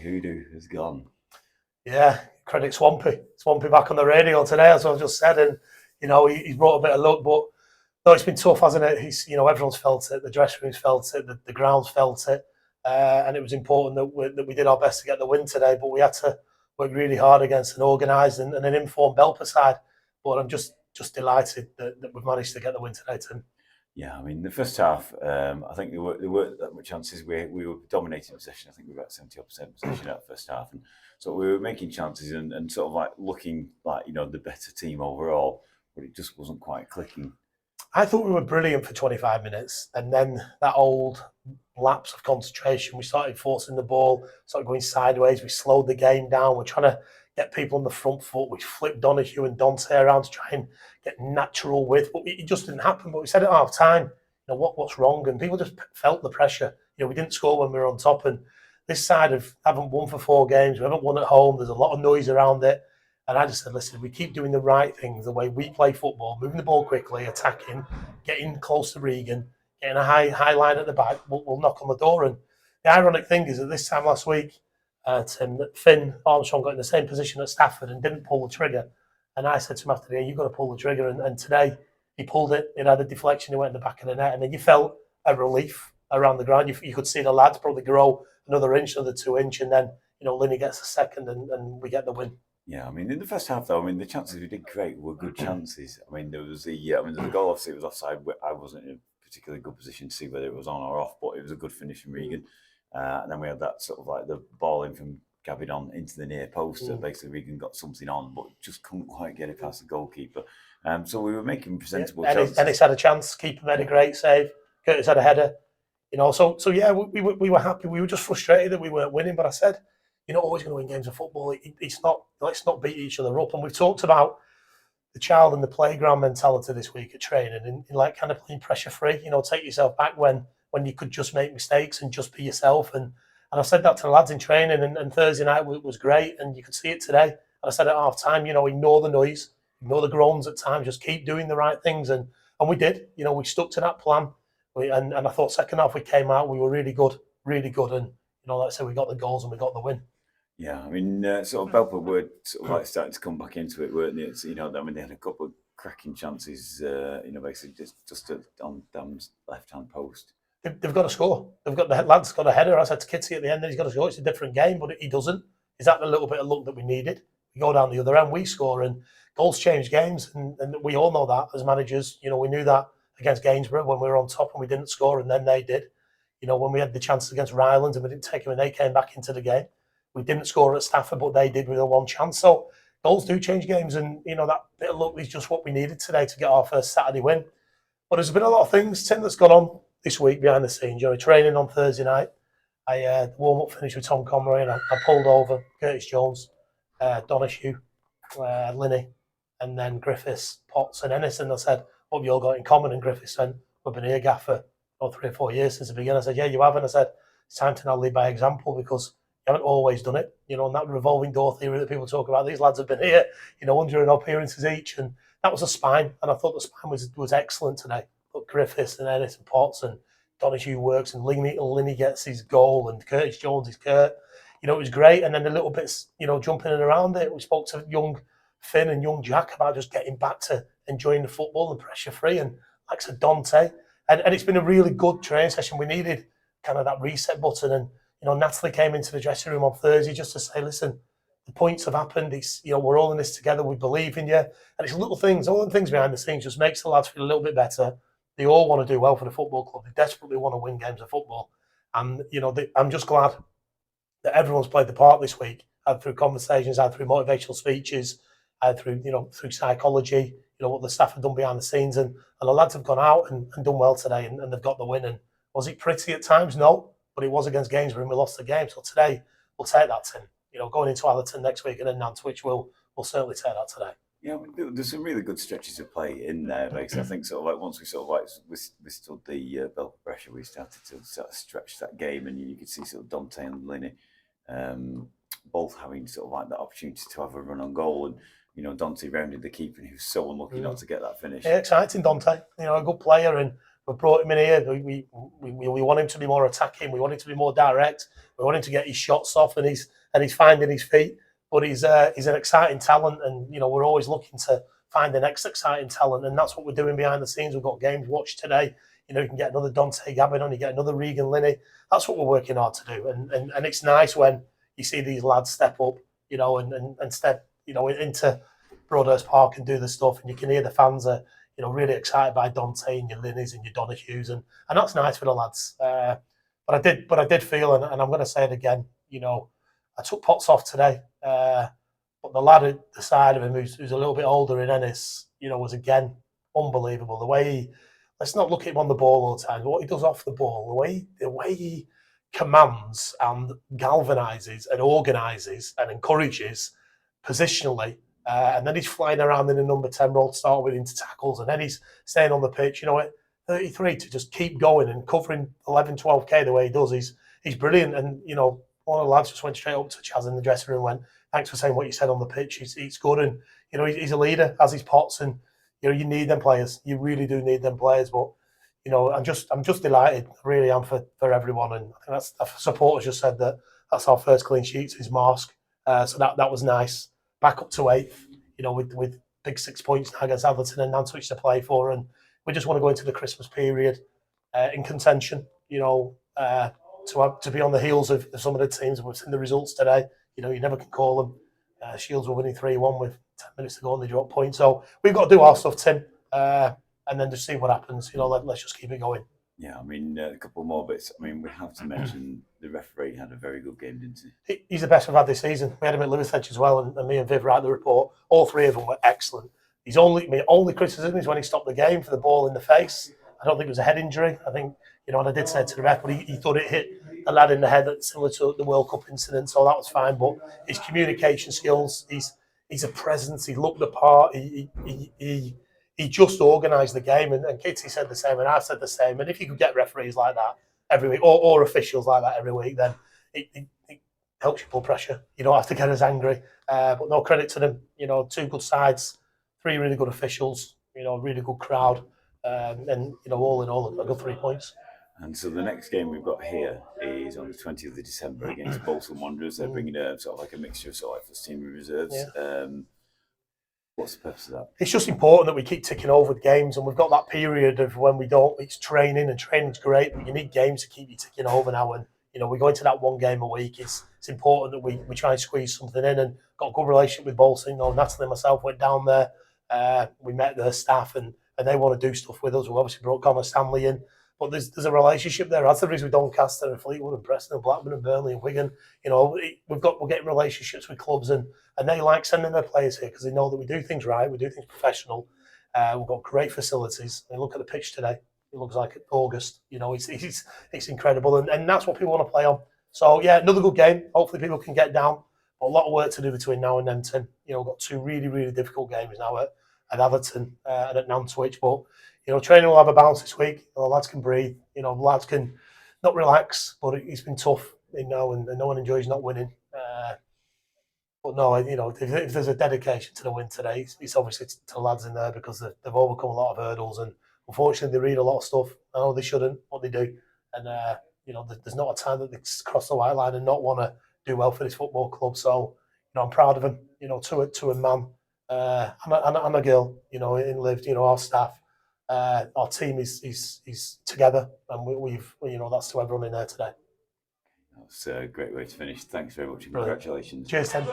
hoodoo has gone. Yeah, credit Swampy. Swampy back on the radio today, as I just said, and he's brought a bit of luck, but no, it's been tough, hasn't it? Everyone's felt it. The dressing room's felt it. The ground's felt it, and it was important that we did our best to get the win today. But we had to work really hard against an organised and an informed Belper side. But I'm just delighted that we've managed to get the win today, Tim. Yeah, I mean, the first half, I think there weren't that much chances. We were dominating possession. I think we were about 70% possession that first half, and so we were making chances and sort of like looking like the better team overall, but it just wasn't quite clicking. I thought we were brilliant for 25 minutes, and then that old lapse of concentration. We started forcing the ball, started going sideways. We slowed the game down. We're trying to get people on the front foot. We flipped Donahue and Dante around to try and get natural width, but it just didn't happen. But we said at half time, what's wrong? And people just felt the pressure. We didn't score when we were on top, and this side haven't won for 4 games. We haven't won at home. There's a lot of noise around it. And I just said, listen, we keep doing the right things, the way we play football, moving the ball quickly, attacking, getting close to Regan, getting a high line at the back, we'll knock on the door. And the ironic thing is that this time last week, Tim, that Finn Armstrong got in the same position at Stafford and didn't pull the trigger. And I said to him after the game, you've got to pull the trigger. And today he pulled it. It had a deflection. It went in the back of the net. And then you felt a relief around the ground. You could see the lads probably grow another inch, another 2 inch. And then, Linney gets a second and we get the win. Yeah, I mean, in the first half, though, the chances we did create were good chances. I mean, there was the goal, obviously, it was offside. I wasn't in a particularly good position to see whether it was on or off, but it was a good finish from Regan. And then we had that sort of like the ball in from Gabidon into the near post. So basically, Regan got something on, but just couldn't quite get it past the goalkeeper. So we were making presentable chances. Ennis had a chance. Keeper made a great save. Curtis had a header. So yeah, we were happy. We were just frustrated that we weren't winning. But I said, you're not always going to win games of football. It's not. Let's not beat each other up. And we've talked about the child and the playground mentality this week at training, and like kind of playing pressure free. Take yourself back when you could just make mistakes and just be yourself. And I said that to the lads in training. And Thursday night was great, and you could see it today. And I said at half time, ignore the noise, ignore the groans at times, just keep doing the right things. And we did. We stuck to that plan. And I thought second half we came out, we were really good. And like I said, we got the goals and we got the win. Yeah, I mean, sort of Belper were sort of like starting to come back into it, weren't they? It's, they had a couple of cracking chances, basically just on Dam's left-hand post. They've got to score. The lad's got a header. I said to Kitty at the end, he's got to score. It's a different game, but he doesn't. Is that the little bit of luck that we needed? We go down the other end, we score, and goals change games, and we all know that as managers. We knew that against Gainsborough when we were on top and we didn't score, and then they did. When we had the chances against Rylands and we didn't take them, and they came back into the game. We didn't score at Stafford, but they did with a one chance. So goals do change games, and that bit of luck is just what we needed today to get our first Saturday win. But there's been a lot of things, Tim, that's gone on this week behind the scenes. Training on Thursday night, the warm-up finished with Tom Conroy, and I pulled over Curtis Jones, Donahue, Linney, and then Griffiths, Potts, and Ennis. And I said, what have you all got in common? And Griffiths said, we've been here, Gaffer, for 3 or 4 years since the beginning. I said, yeah, you haven't. I said, it's time to now lead by example, because you haven't always done it. And that revolving door theory that people talk about, these lads have been here, 100 appearances each, and that was a spine. And I thought the spine was excellent today. But Griffiths and Ennis and Potts and Donahue works, and Linney gets his goal, and Curtis Jones is Kurt. It was great. And then the little bits, jumping in and around it. We spoke to young Finn and young Jack about just getting back to enjoying the football and pressure free, and like I said, Dante. And it's been a really good training session. We needed kind of that reset button, and Natalie came into the dressing room on Thursday just to say, listen, the points have happened. It's, we're all in this together. We believe in you. And it's little things, all the things behind the scenes just makes the lads feel a little bit better. They all want to do well for the football club. They desperately want to win games of football. And, I'm just glad that everyone's played the part this week, either through conversations, either through motivational speeches, either through psychology, what the staff have done behind the scenes. And the lads have gone out and done well today, and they've got the win. And was it pretty at times? No. But it was against Gainsborough and we lost the game. So today, we'll take that, Tim. Going into Allerton next week and then Nantwich, we'll certainly take that today. Yeah, there's some really good stretches of play in there. I think sort of like once we sort of like withstood the Belper pressure, we started to sort of stretch that game, and you could see sort of Dante and Linney both having sort of like that opportunity to have a run on goal. And Dante rounded the keeper, and he was so unlucky not to get that finish. Yeah, exciting, Dante. A good player, and We brought him in here. We want him to be more attacking. We want him to be more direct. We want him to get his shots off, and he's finding his feet. But he's an exciting talent, and we're always looking to find the next exciting talent, and that's what we're doing behind the scenes. We've got games watched today. You can get another Dante Gavin on, you get another Regan Linney. That's what we're working hard to do, and it's nice when you see these lads step up, and step, into Broadhurst Park and do the stuff, and you can hear the fans are, really excited by Dante and your Linneys and your Donahues, and that's nice for the lads. But I did feel, and I'm going to say it again, I took Potts off today, but the lad at the side of him, who's a little bit older in Ennis, was again unbelievable. The way let's not look at him on the ball all the time, but what he does off the ball, the way he commands and galvanises and organises and encourages positionally. And then he's flying around in a number 10 role to start with into tackles, and then he's staying on the pitch. 33 to just keep going and covering 11, 12K the way he does. He's brilliant. And, one of the lads just went straight up to Chaz in the dressing room and went, thanks for saying what you said on the pitch. He's good. And, he's a leader, as his Potts. And, you need them players. You really do need them players. But, I'm just delighted. I really am for everyone. And I think that's supporters just said that's our first clean sheet since Marsk. So that was nice. Back up to 8th, with big 6 points now against Atherton and Nantwich to play for. And we just want to go into the Christmas period in contention, to be on the heels of some of the teams. We've seen the results today. You never can call them. Shields were winning 3-1 with 10 minutes to go and they dropped points. So we've got to do our stuff, Tim, and then just see what happens. Let's just keep it going. Yeah, a couple more bits. We have to mention the referee had a very good game, didn't he? He's the best we've had this season. We had him at Liversedge as well, and me and Viv write the report. All three of them were excellent. My only criticism is when he stopped the game for the ball in the face. I don't think it was a head injury. I think, and I did say to the ref, but he thought it hit the lad in the head, similar to the World Cup incident, so that was fine. But his communication skills, he's a presence, he looked the part, he just organised the game, and Kitty said the same, and I said the same. And if you could get referees like that every week, or officials like that every week, then it helps you pull pressure. You don't have to get as angry. But no, credit to them. 2 good sides, 3 really good officials, really good crowd. And all in all, a good 3 points. And so the next game we've got here is on the 20th of December against Bolton Wanderers. They're bringing a sort of like a mixture of sort of like team and reserves. Yeah. What's the purpose of that? It's just important that we keep ticking over the games, and we've got that period of when we don't. It's training, and training's great, but you need games to keep you ticking over now. And we go into that 1 game a week. It's important that we try and squeeze something in, and got a good relationship with Bolton. Natalie and myself went down there. We met their staff, and they want to do stuff with us. We obviously brought Connor Stanley in, but there's a relationship there. As there is with Doncaster and Fleetwood and Preston and Blackburn and Burnley and Wigan. We're getting relationships with clubs, and they like sending their players here because they know that we do things right, we do things professional. We've got great facilities. I mean, look at the pitch today. It looks like August. It's incredible, and that's what people want to play on. So yeah, another good game. Hopefully people can get down. But a lot of work to do between now and then, Tim. We've got 2 really, really difficult games now at Atherton and at Nantwich. But training will have a bounce this week. The lads can breathe. The lads can not relax. But it's been tough, and no one enjoys not winning. But no, if there's a dedication to the win today, it's obviously to the lads in there because they've overcome a lot of hurdles, and unfortunately they read a lot of stuff. I know they shouldn't, but they do. And there's not a time that they cross the white line and not want to do well for this football club. So I'm proud of them. To a man and a girl. In Liv. Our staff. Our team is together, and we've that's to everyone in there today. That's a great way to finish. Thanks very much and congratulations. Cheers, Tim.